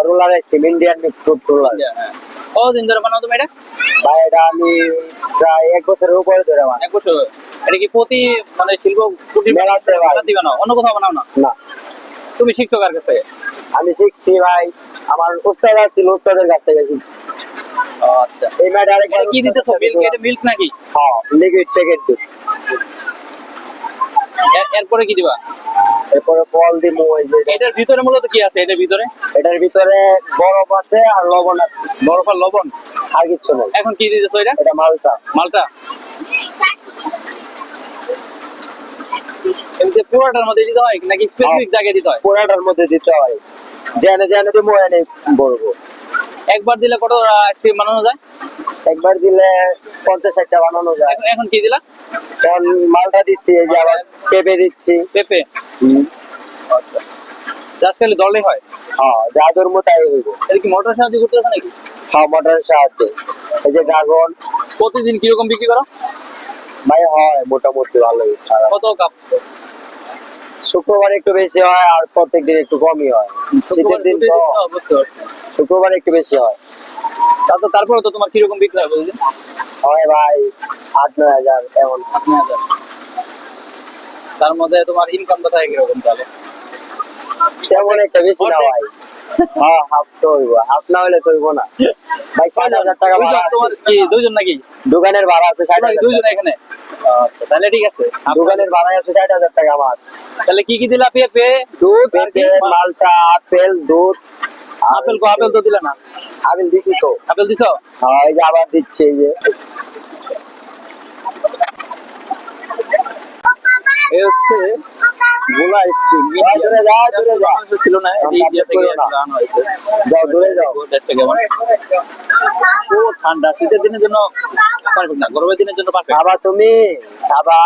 Roller ice cream Indian mix fruit roller. কতদিন ধরে বানাও তুমি এটা? ভাই এটা আমি প্রায় 1 বছরের উপরে ধরে বানাই। 1 বছর। এটা কি প্রতি মানে শিল্প কুটির মেলাতে বানাও, অন্য কোথাও বানাও না? না, তুমি শিখছো কার কাছ থেকে? আমি শিখছি ভাই, আমার উস্তাদ ছিল, উস্তাদের কাছ থেকে শিখছি। আচ্ছা, এই ম্যাট আরেকবার কি দিতেছো? মিল্ক? এটা মিল্ক নাকি? হ্যাঁ, লিকুইড প্যাকেট দুধ। এরপরে কি দিবা? এরপরে ফল দিমু। ওই যে এটার ভিতরে মূলত কি আছে? এটার ভিতরে বরফ আছে আর লবণ আছে। বরফ আর লবণ, আর কিচ্ছু নেই। এখন কি দিতেছো? এটা মালটা। মালটা। এমনি পুরোটার মধ্যে দিতে হয় নাকি স্পেসিফিক জায়গায় দিতে হয়? পুরাটার মধ্যে দিতে হয়, জেনে জেনে দিবো, এনে বলবো। একবার দিলে কত আইসক্রিম বানানো যায়? একবার দিলে 50-60টা বানানো যায়। এখন কি দিলা? কারণ মালটা দিচ্ছি, এই যে আবার পেঁপে দিচ্ছি। পেঁপে। আচ্ছা, জাস্ট খালি দলে হয়? হ্যাঁ, যাদুর মতাই হইব। এটা কি মোটর সাহায্য করতেছে নাকি? হ্যাঁ, মোটরের সাহায্যে। এই যে ড্রাগন। প্রতিদিন কিরকম বিক্রি করো? ভাই হয় মোটামুটি ভালোই। কত কাপ? শুক্রবার একটু বেশি হয় আর প্রত্যেকদিন একটু কমই হয়। শীতের দিন তো বুঝতে পারছি। শুক্রবার একটু বেশি হয়। তারপরে তো তোমার কিরকম বিক্রি হয় বুঝলি? হয় ভাই 8-9 হাজার এমন। 8-9 হাজার। তার মধ্যে তোমার ইনকাম তো থাকে কিরকম তাহলে? তেমন একটা বেশি না ভাই। হ্যাঁ, হাফ তো হইব, হাফ না হলে তো হইব না ভাই। 60,000 টাকা ভাড়া আছে। তোমার কি দুইজন নাকি? দোকানের ভাড়া আছে 60,000। দুইজন এখানে? আচ্ছা, তাহলে ঠিক আছে। দোকানের ভাড়া আছে 60,000 টাকা আমার। তাহলে কি কি দিলা? পেঁপে, দুধ, পেঁপে, মালটা, আপেল, দুধ। আপেল আপেল তো দিলা না? আপেল দিছি তো। আপেল দিছো? হ্যাঁ, এই যে আবার দিচ্ছে, এই যে। এই হচ্ছে গোলা আইসক্রিম। দূরে যাও, দূরে যাও। ছিল না, এই ইন্ডিয়া থেকে আনা হয়েছে। যাও, দূরে যাও। টেস্টটা কেমন? ও ঠান্ডা, শীতের দিনের জন্য পারফেক্ট না, গরমের দিনের জন্য পারফেক্ট। খাবা তুমি, খাবা।